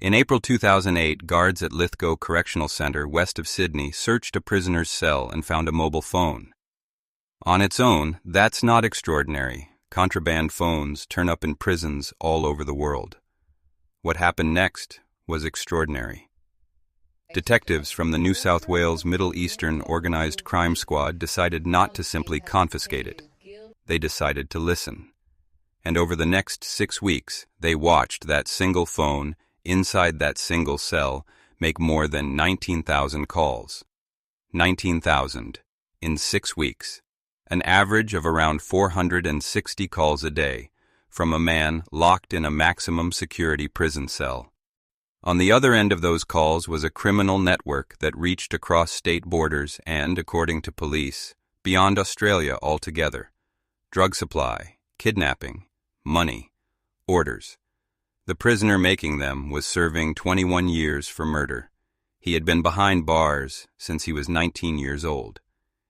In April 2008, guards at Lithgow Correctional Centre, west of Sydney, searched a prisoner's cell and found a mobile phone. On its own, that's not extraordinary. Contraband phones turn up in prisons all over the world. What happened next was extraordinary. Detectives from the New South Wales Middle Eastern Organised Crime Squad decided not to simply confiscate it. They decided to listen. And over the next 6 weeks, they watched that single phone inside that single cell make more than 19,000 calls. 19,000 in 6 weeks. An average of around 460 calls a day from a man locked in a maximum security prison cell. On the other end of those calls was a criminal network that reached across state borders and, according to police, beyond Australia altogether. Drug supply, kidnapping, money, orders. The prisoner making them was serving 21 years for murder. He had been behind bars since he was 19 years old,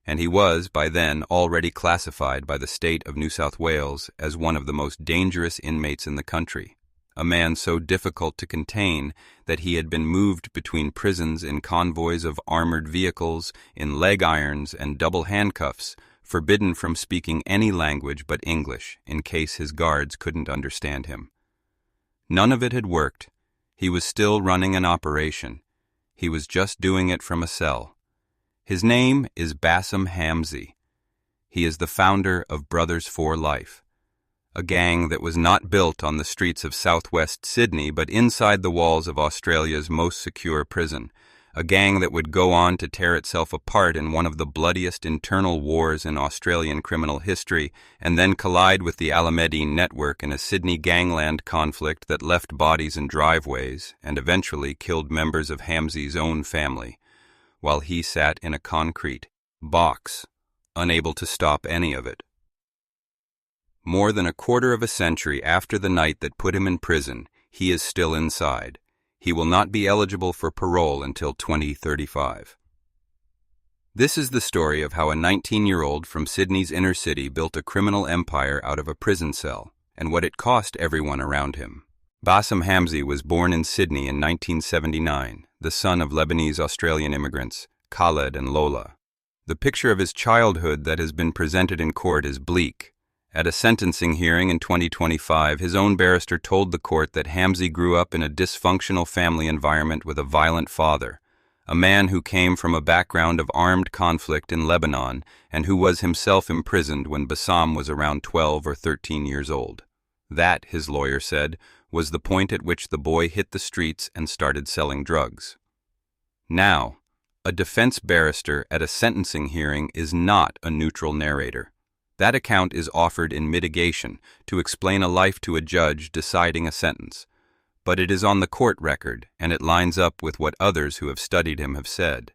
and he was, by then, already classified by the state of New South Wales as one of the most dangerous inmates in the country, a man so difficult to contain that he had been moved between prisons in convoys of armored vehicles, in leg irons and double handcuffs, forbidden from speaking any language but English in case his guards couldn't understand him. None of it had worked. He was still running an operation. He was just doing it from a cell. His name is Bassam Hamzy. He is the founder of Brothers for Life, a gang that was not built on the streets of southwest Sydney but inside the walls of Australia's most secure prison, a gang that would go on to tear itself apart in one of the bloodiest internal wars in Australian criminal history and then collide with the Alameddine network in a Sydney gangland conflict that left bodies in driveways and eventually killed members of Hamzy's own family, while he sat in a concrete box, unable to stop any of it. More than a quarter of a century after the night that put him in prison, he is still inside. He will not be eligible for parole until 2035. This is the story of how a 19-year-old from Sydney's inner city built a criminal empire out of a prison cell, and what it cost everyone around him. Bassam Hamzy was born in Sydney in 1979, the son of Lebanese-Australian immigrants, Khaled and Lola. The picture of his childhood that has been presented in court is bleak. At a sentencing hearing in 2025, his own barrister told the court that Hamzy grew up in a dysfunctional family environment with a violent father, a man who came from a background of armed conflict in Lebanon and who was himself imprisoned when Bassam was around 12 or 13 years old. That, his lawyer said, was the point at which the boy hit the streets and started selling drugs. Now, a defense barrister at a sentencing hearing is not a neutral narrator. That account is offered in mitigation to explain a life to a judge deciding a sentence, but it is on the court record and it lines up with what others who have studied him have said.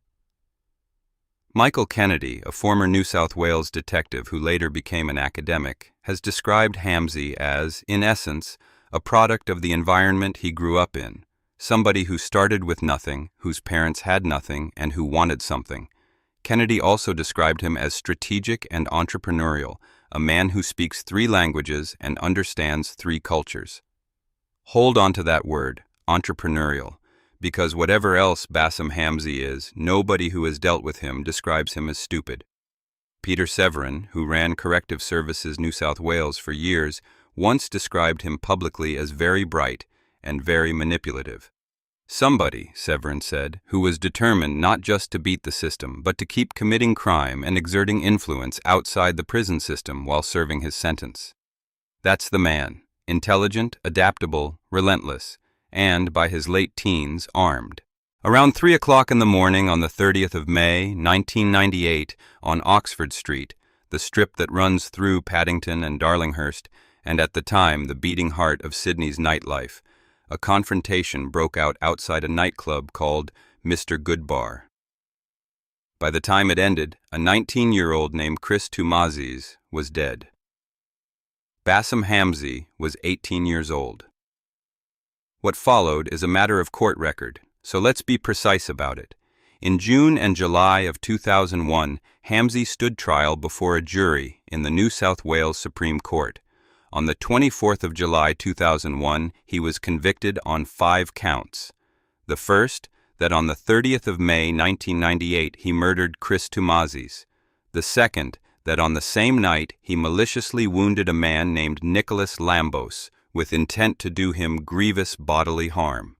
Michael Kennedy, a former New South Wales detective who later became an academic, has described Hamzy as, in essence, a product of the environment he grew up in, somebody who started with nothing, whose parents had nothing, and who wanted something. Kennedy also described him as strategic and entrepreneurial, a man who speaks 3 languages and understands 3 cultures. Hold on to that word, entrepreneurial, because whatever else Bassam Hamzy is, nobody who has dealt with him describes him as stupid. Peter Severin, who ran Corrective Services New South Wales for years, once described him publicly as very bright and very manipulative. Somebody, Severin said, who was determined not just to beat the system, but to keep committing crime and exerting influence outside the prison system while serving his sentence. That's the man, intelligent, adaptable, relentless, and, by his late teens, armed. Around 3 o'clock in the morning on the 30th of May, 1998, on Oxford Street, the strip that runs through Paddington and Darlinghurst, and at the time the beating heart of Sydney's nightlife, a confrontation broke out outside a nightclub called Mr. Goodbar. By the time it ended, a 19-year-old named Chris Tumazis was dead. Bassam Hamzy was 18 years old. What followed is a matter of court record, so let's be precise about it. In June and July of 2001, Hamzy stood trial before a jury in the New South Wales Supreme Court. On the 24th of July 2001, he was convicted on 5 counts. The first, that on the 30th of May 1998 he murdered Chris Tumazis. The second, that on the same night he maliciously wounded a man named Nicholas Lambos with intent to do him grievous bodily harm.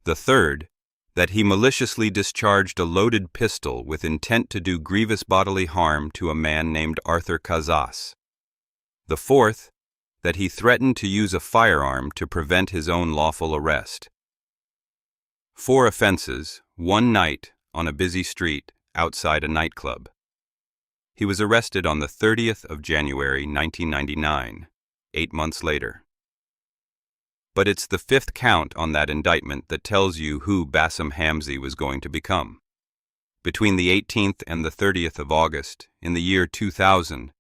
The third, that he maliciously discharged a loaded pistol with intent to do grievous bodily harm to a man named Arthur Casas. The fourth, that he threatened to use a firearm to prevent his own lawful arrest. 4 offenses, one night on a busy street outside a nightclub. He was arrested on the 30th of January 1999, 8 months later. But it's the 5th count on that indictment that tells you who Bassam Hamzy was going to become. Between the 18th and the 30th of August, in the year 2000,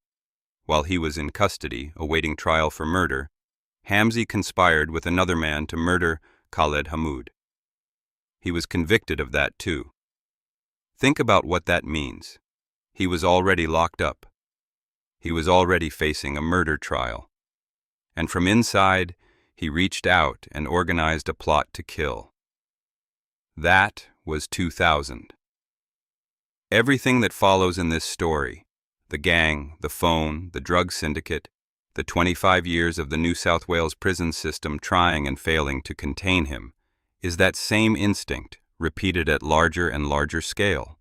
while he was in custody awaiting trial for murder, Hamzy conspired with another man to murder Khaled Hamoud. He was convicted of that too. Think about what that means. He was already locked up. He was already facing a murder trial. And from inside, he reached out and organized a plot to kill. That was 2000. Everything that follows in this story, the gang, the phone, the drug syndicate, the 25 years of the New South Wales prison system trying and failing to contain him, is that same instinct repeated at larger and larger scale.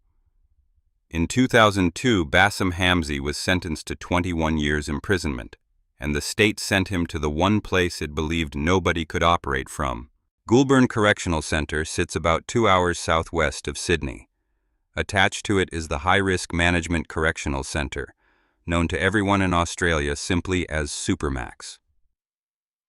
In 2002, Bassam Hamzy was sentenced to 21 years imprisonment, and the state sent him to the one place it believed nobody could operate from. Goulburn Correctional Centre sits about 2 hours southwest of Sydney. Attached to it is the High Risk Management Correctional Centre, known to everyone in Australia simply as Supermax.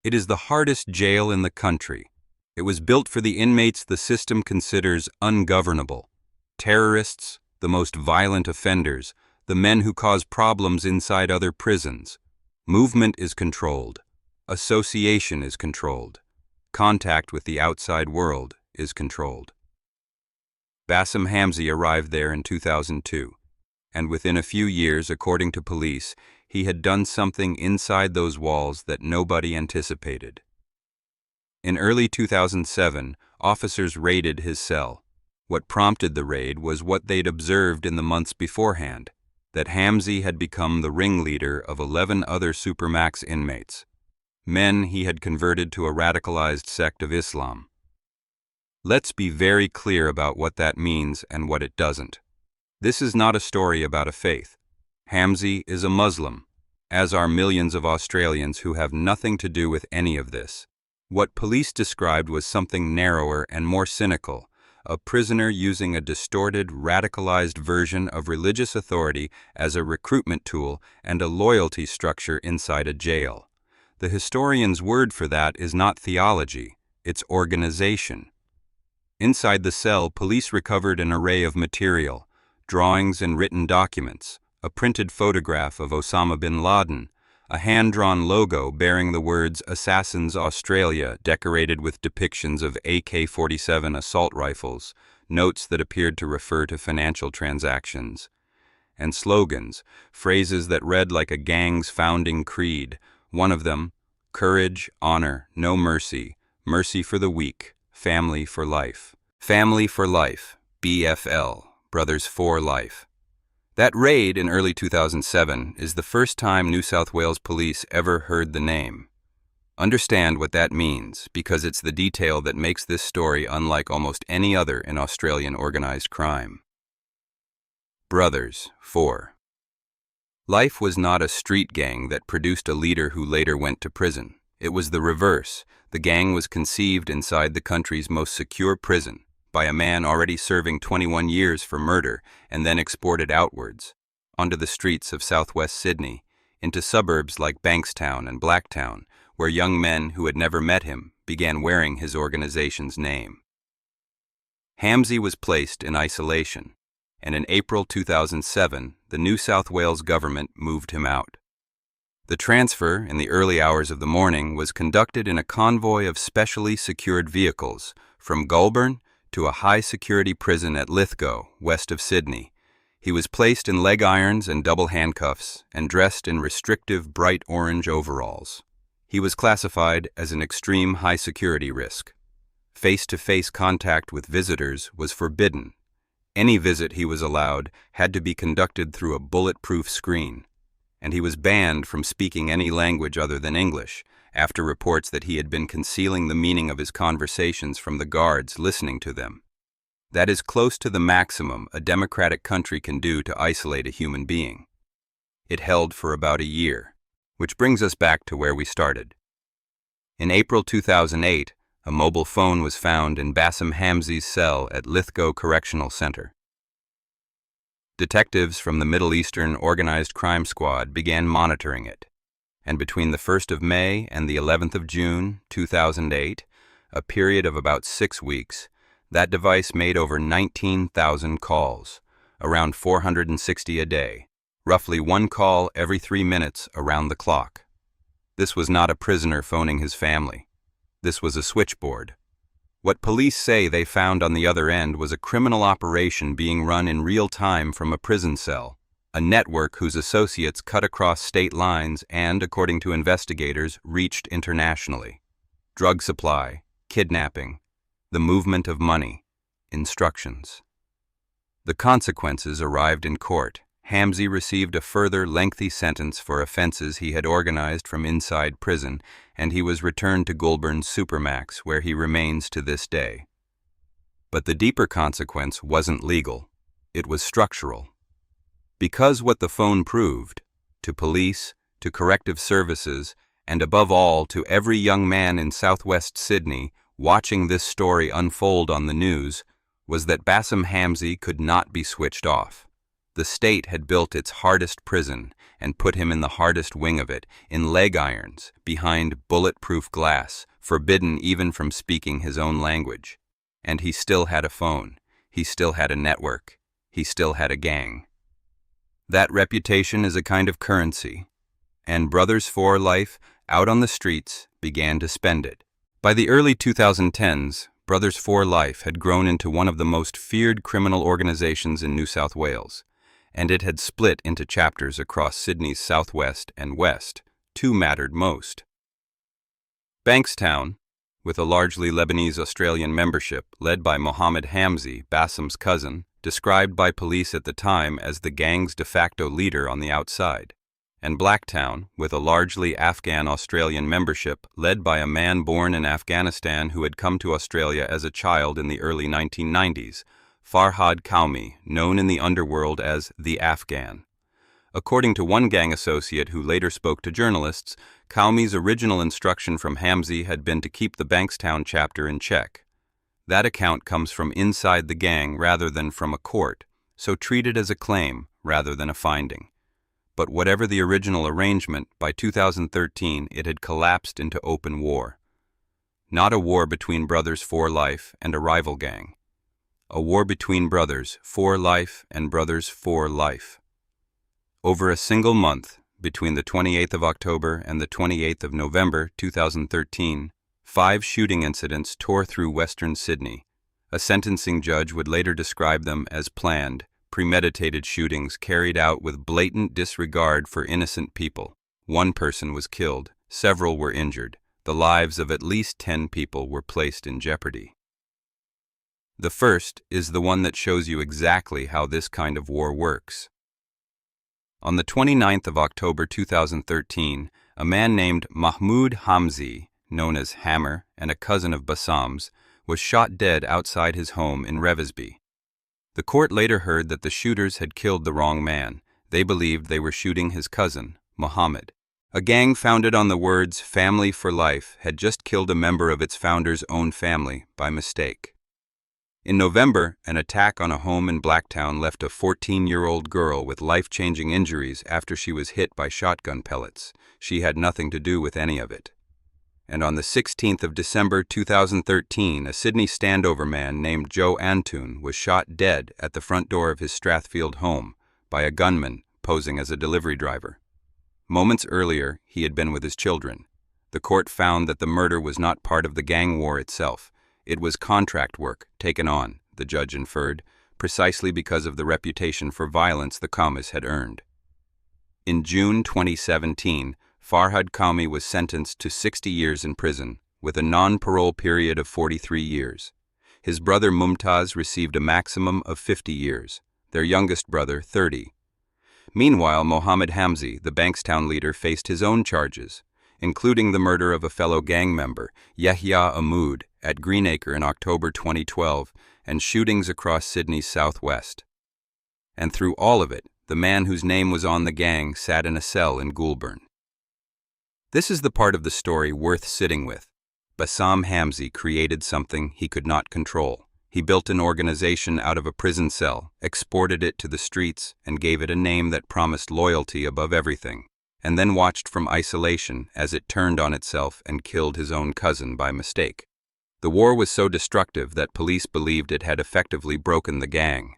It is the hardest jail in the country. It was built for the inmates the system considers ungovernable. Terrorists, the most violent offenders, the men who cause problems inside other prisons. Movement is controlled. Association is controlled. Contact with the outside world is controlled. Bassam Hamzy arrived there in 2002, and within a few years, according to police, he had done something inside those walls that nobody anticipated. In early 2007, officers raided his cell. What prompted the raid was what they'd observed in the months beforehand, that Hamzy had become the ringleader of 11 other Supermax inmates, men he had converted to a radicalized sect of Islam. Let's be very clear about what that means and what it doesn't. This is not a story about a faith. Hamzy is a Muslim, as are millions of Australians who have nothing to do with any of this. What police described was something narrower and more cynical, a prisoner using a distorted, radicalized version of religious authority as a recruitment tool and a loyalty structure inside a jail. The historian's word for that is not theology, it's organization. Inside the cell, police recovered an array of material, drawings and written documents, a printed photograph of Osama bin Laden, a hand-drawn logo bearing the words Assassins Australia decorated with depictions of AK-47 assault rifles, notes that appeared to refer to financial transactions, and slogans, phrases that read like a gang's founding creed, one of them, courage, honor, no mercy, mercy for the weak, family for life. Family for life, BFL, Brothers for Life. That raid in early 2007 is the first time New South Wales police ever heard the name. Understand what that means, because it's the detail that makes this story unlike almost any other in Australian organized crime. Brothers for Life was not a street gang that produced a leader who later went to prison. It was the reverse. The gang was conceived inside the country's most secure prison, by a man already serving 21 years for murder and then exported outwards, onto the streets of southwest Sydney, into suburbs like Bankstown and Blacktown, where young men who had never met him began wearing his organization's name. Hamzy was placed in isolation, and in April 2007, the New South Wales government moved him out. The transfer, in the early hours of the morning, was conducted in a convoy of specially secured vehicles from Goulburn to a high-security prison at Lithgow, west of Sydney. He was placed in leg irons and double handcuffs and dressed in restrictive bright orange overalls. He was classified as an extreme high-security risk. Face-to-face contact with visitors was forbidden. Any visit he was allowed had to be conducted through a bulletproof screen, and he was banned from speaking any language other than English, after reports that he had been concealing the meaning of his conversations from the guards listening to them. That is close to the maximum a democratic country can do to isolate a human being. It held for about a year, which brings us back to where we started. In April 2008, a mobile phone was found in Bassam Hamzy's cell at Lithgow Correctional Center. Detectives from the Middle Eastern Organized Crime Squad began monitoring it, and between the 1st of May and the 11th of June 2008, a period of about 6 weeks, that device made over 19,000 calls, around 460 a day, roughly one call every 3 minutes around the clock. This was not a prisoner phoning his family. This was a switchboard. What police say they found on the other end was a criminal operation being run in real time from a prison cell, a network whose associates cut across state lines and, according to investigators, reached internationally. Drug supply, kidnapping, the movement of money, instructions. The consequences arrived in court. Hamzy received a further lengthy sentence for offenses he had organized from inside prison, and he was returned to Goulburn's Supermax, where he remains to this day. But the deeper consequence wasn't legal. It was structural. Because what the phone proved, to police, to corrective services, and above all to every young man in southwest Sydney watching this story unfold on the news, was that Bassam Hamzy could not be switched off. The state had built its hardest prison and put him in the hardest wing of it, in leg irons, behind bulletproof glass, forbidden even from speaking his own language. And he still had a phone. He still had a network. He still had a gang. That reputation is a kind of currency, and Brothers for Life, out on the streets, began to spend it. By the early 2010s, Brothers for Life had grown into one of the most feared criminal organizations in New South Wales, and it had split into chapters across Sydney's southwest and west. Two mattered most. Bankstown, with a largely Lebanese-Australian membership led by Mohammed Hamzy, Bassam's cousin, described by police at the time as the gang's de facto leader on the outside, and Blacktown, with a largely Afghan-Australian membership led by a man born in Afghanistan who had come to Australia as a child in the early 1990s, Farhad Qaumi, known in the Underworld as the Afghan. According to one gang associate who later spoke to journalists, Qaumi's original instruction from Hamzy had been to keep the Bankstown chapter in check. That account comes from inside the gang rather than from a court, so treat it as a claim rather than a finding. But whatever the original arrangement, by 2013 it had collapsed into open war. Not a war between Brothers for Life and a rival gang. A war between Brothers for Life and Brothers for Life. Over a single month, between the 28th of October and the 28th of November 2013, 5 shooting incidents tore through western Sydney. A sentencing judge would later describe them as planned, premeditated shootings carried out with blatant disregard for innocent people. 1 person was killed, several were injured. The lives of at least 10 people were placed in jeopardy. The first is the one that shows you exactly how this kind of war works. On the 29th of October 2013, a man named Mahmoud Hamzy, known as Hammer and a cousin of Bassam's, was shot dead outside his home in Revesby. The court later heard that the shooters had killed the wrong man. They believed they were shooting his cousin, Mohammed. A gang founded on the words "Family for Life" had just killed a member of its founder's own family by mistake. In November, an attack on a home in Blacktown left a 14-year-old girl with life-changing injuries after she was hit by shotgun pellets. She had nothing to do with any of it. And on the 16th of December 2013, a Sydney Standover man named Joe Antoon was shot dead at the front door of his Strathfield home by a gunman posing as a delivery driver. Moments earlier, he had been with his children. The court found that the murder was not part of the gang war itself. It was contract work taken on, the judge inferred, precisely because of the reputation for violence the Qawmis had earned. In June 2017, Farhad Qawmi was sentenced to 60 years in prison, with a non-parole period of 43 years. His brother Mumtaz received a maximum of 50 years, their youngest brother 30. Meanwhile, Mohammed Hamzy, the Bankstown leader, faced his own charges, including the murder of a fellow gang member, Yahya Ahmoud, at Greenacre in October 2012, and shootings across Sydney's southwest. And through all of it, the man whose name was on the gang sat in a cell in Goulburn. This is the part of the story worth sitting with. Bassam Hamzy created something he could not control. He built an organization out of a prison cell, exported it to the streets, and gave it a name that promised loyalty above everything, and then watched from isolation as it turned on itself and killed his own cousin by mistake. The war was so destructive that police believed it had effectively broken the gang.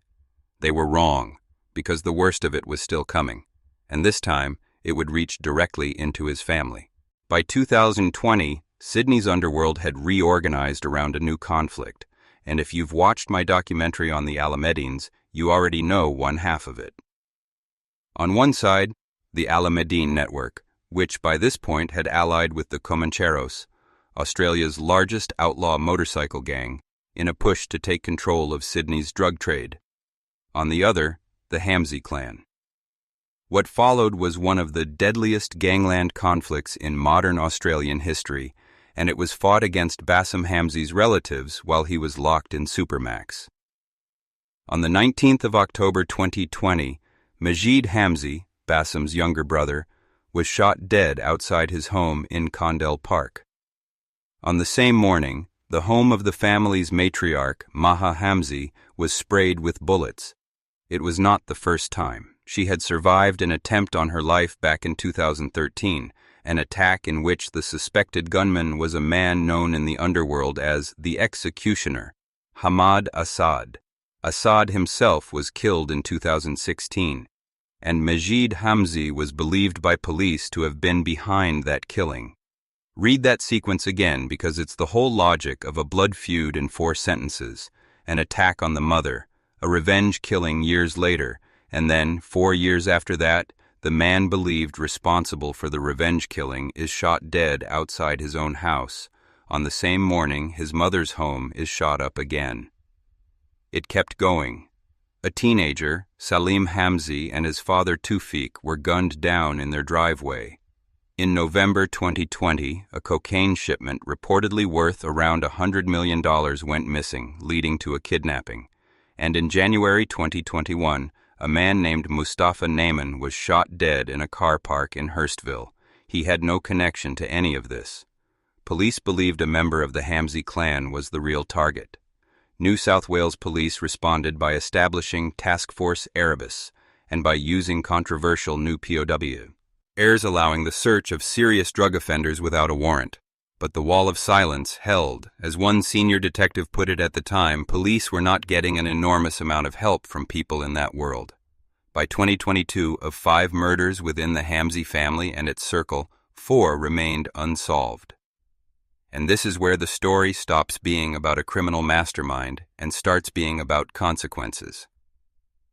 They were wrong, because the worst of it was still coming, and this time it would reach directly into his family. By 2020, Sydney's Underworld had reorganized around a new conflict, and if you've watched my documentary on the Alameddines, you already know one half of it. On one side, the Alameddine network, which by this point had allied with the Comancheros, Australia's largest outlaw motorcycle gang, in a push to take control of Sydney's drug trade. On the other, the Hamzy clan. What followed was one of the deadliest gangland conflicts in modern Australian history, and it was fought against Bassam Hamzy's relatives while he was locked in Supermax. On the 19th of October 2020, Majid Hamzy, Bassam's younger brother, was shot dead outside his home in Condell Park. On the same morning, the home of the family's matriarch, Maha Hamzy, was sprayed with bullets. It was not the first time. She had survived an attempt on her life back in 2013, an attack in which the suspected gunman was a man known in the underworld as the Executioner, Hamad Assad. Assad himself was killed in 2016, and Majid Hamzy was believed by police to have been behind that killing. Read that sequence again because it's the whole logic of a blood feud in 4 sentences, an attack on the mother, a revenge killing years later, and then, 4 years after that, the man believed responsible for the revenge killing is shot dead outside his own house. On the same morning, his mother's home is shot up again. It kept going. A teenager, Salim Hamzy, and his father Tufik were gunned down in their driveway. In November 2020, a cocaine shipment reportedly worth around $100 million went missing, leading to a kidnapping. And in January 2021, a man named Mustafa Naiman was shot dead in a car park in Hurstville. He had no connection to any of this. Police believed a member of the Hamzy clan was the real target. New South Wales police responded by establishing Task Force Erebus and by using controversial new POW. Airs allowing the search of serious drug offenders without a warrant. But the wall of silence held. As one senior detective put it at the time, police were not getting an enormous amount of help from people in that world. By 2022, of 5 murders within the Hamzy family and its circle, 4 remained unsolved. And this is where the story stops being about a criminal mastermind and starts being about consequences.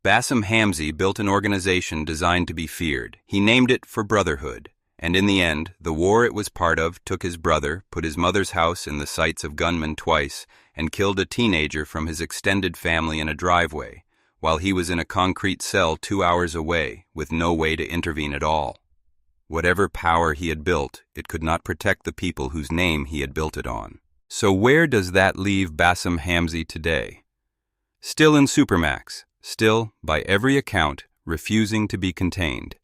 Bassam Hamzy built an organization designed to be feared. He named it for brotherhood. And in the end, the war it was part of took his brother, put his mother's house in the sights of gunmen twice, and killed a teenager from his extended family in a driveway, while he was in a concrete cell 2 hours away, with no way to intervene at all. Whatever power he had built, it could not protect the people whose name he had built it on. So where does that leave Bassam Hamzy today? Still in Supermax, still, by every account, refusing to be contained.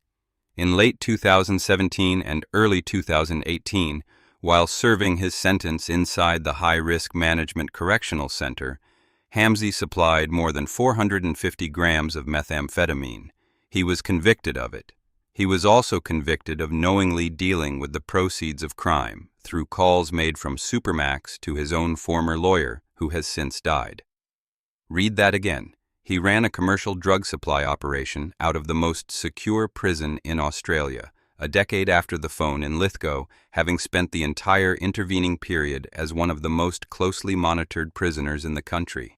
In late 2017 and early 2018, while serving his sentence inside the High-Risk Management Correctional Center, Hamzy supplied more than 450 grams of methamphetamine. He was convicted of it. He was also convicted of knowingly dealing with the proceeds of crime through calls made from Supermax to his own former lawyer, who has since died. Read that again. He ran a commercial drug supply operation out of the most secure prison in Australia, a decade after the phone in Lithgow, having spent the entire intervening period as one of the most closely monitored prisoners in the country.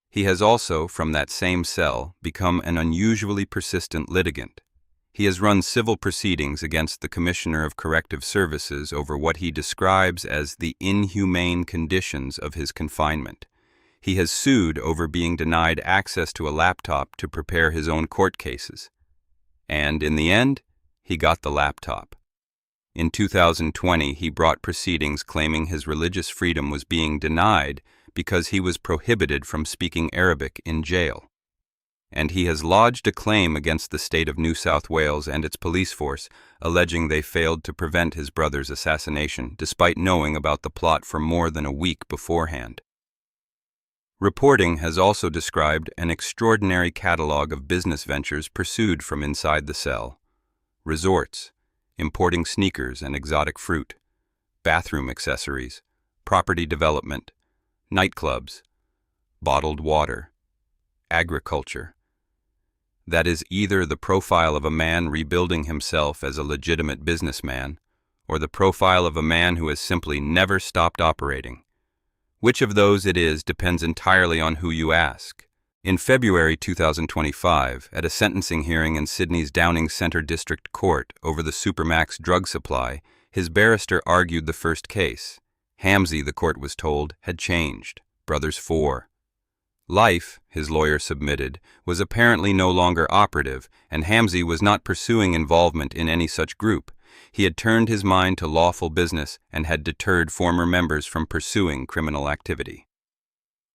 He has also, from that same cell, become an unusually persistent litigant. He has run civil proceedings against the Commissioner of Corrective Services over what he describes as the inhumane conditions of his confinement. He has sued over being denied access to a laptop to prepare his own court cases. And in the end, he got the laptop. In 2020, he brought proceedings claiming his religious freedom was being denied because he was prohibited from speaking Arabic in jail. And he has lodged a claim against the state of New South Wales and its police force, alleging they failed to prevent his brother's assassination, despite knowing about the plot for more than a week beforehand. Reporting has also described an extraordinary catalog of business ventures pursued from inside the cell: resorts, importing sneakers and exotic fruit, bathroom accessories, property development, nightclubs, bottled water, agriculture. That is either the profile of a man rebuilding himself as a legitimate businessman, or the profile of a man who has simply never stopped operating. Which of those it is depends entirely on who you ask. In February 2025, at a sentencing hearing in Sydney's Downing Centre District Court over the Supermax drug supply, his barrister argued the first case. Hamzy, the court was told, had changed. Brothers 4. Life, his lawyer submitted, was apparently no longer operative, and Hamzy was not pursuing involvement in any such group. He had turned his mind to lawful business and had deterred former members from pursuing criminal activity.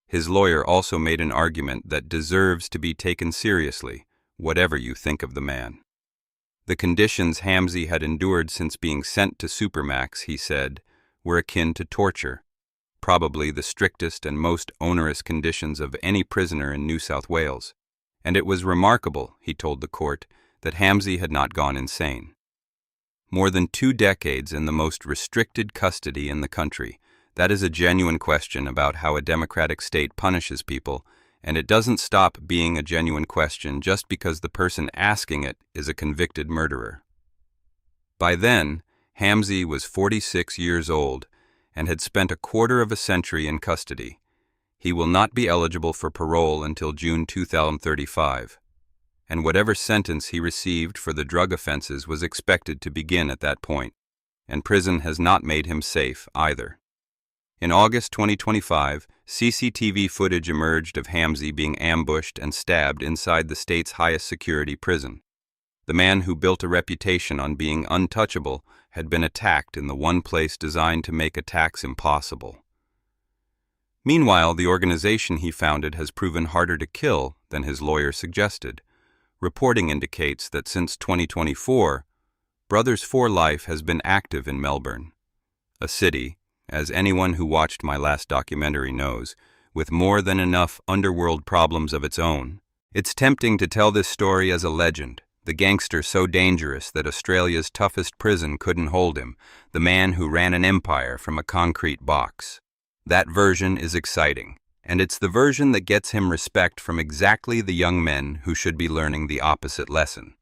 His lawyer also made an argument that deserves to be taken seriously, whatever you think of the man. The conditions Hamzy had endured since being sent to Supermax, he said, were akin to torture, probably the strictest and most onerous conditions of any prisoner in New South Wales. And it was remarkable, he told the court, that Hamzy had not gone insane. More than 2 decades in the most restricted custody in the country. That is a genuine question about how a democratic state punishes people, and it doesn't stop being a genuine question just because the person asking it is a convicted murderer. By then, Hamzy was 46 years old and had spent a quarter of a century in custody. He will not be eligible for parole until June 2035, and whatever sentence he received for the drug offenses was expected to begin at that point, and prison has not made him safe either. In August 2025, CCTV footage emerged of Hamzy being ambushed and stabbed inside the state's highest security prison. The man who built a reputation on being untouchable had been attacked in the one place designed to make attacks impossible. Meanwhile, the organization he founded has proven harder to kill than his lawyer suggested. Reporting indicates that since 2024, Brothers for Life has been active in Melbourne, a city, as anyone who watched my last documentary knows, with more than enough underworld problems of its own. It's tempting to tell this story as a legend, the gangster so dangerous that Australia's toughest prison couldn't hold him, the man who ran an empire from a concrete box. That version is exciting, and it's the version that gets him respect from exactly the young men who should be learning the opposite lesson.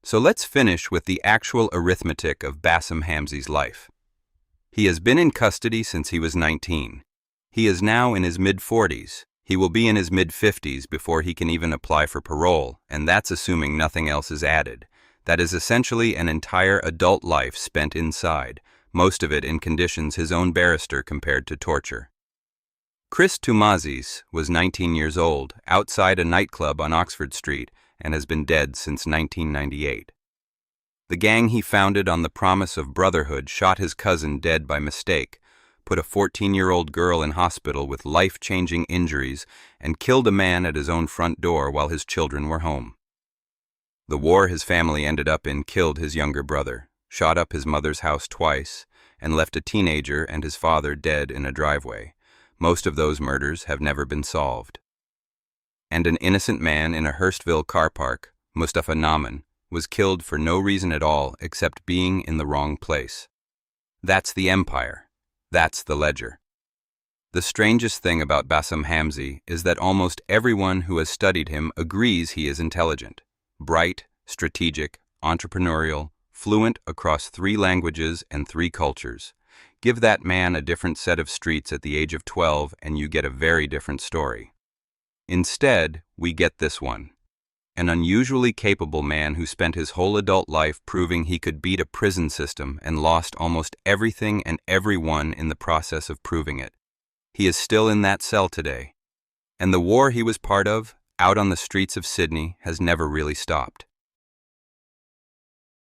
So let's finish with the actual arithmetic of Bassam Hamzy's life. He has been in custody since he was 19. He is now in his mid-40s. He will be in his mid-50s before he can even apply for parole, and that's assuming nothing else is added. That is essentially an entire adult life spent inside, most of it in conditions his own barrister compared to torture. Chris Tumazis was 19 years old, outside a nightclub on Oxford Street, and has been dead since 1998. The gang he founded on the promise of brotherhood shot his cousin dead by mistake, put a 14-year-old girl in hospital with life-changing injuries, and killed a man at his own front door while his children were home. The war his family ended up in killed his younger brother, shot up his mother's house twice, and left a teenager and his father dead in a driveway. Most of those murders have never been solved. And an innocent man in a Hurstville car park, Mustafa Nauman, was killed for no reason at all except being in the wrong place. That's the empire. That's the ledger. The strangest thing about Bassam Hamzy is that almost everyone who has studied him agrees he is intelligent, bright, strategic, entrepreneurial, fluent across 3 languages and 3 cultures. Give that man a different set of streets at the age of 12 and you get a very different story. Instead, we get this one. An unusually capable man who spent his whole adult life proving he could beat a prison system and lost almost everything and everyone in the process of proving it. He is still in that cell today. And the war he was part of, out on the streets of Sydney, has never really stopped.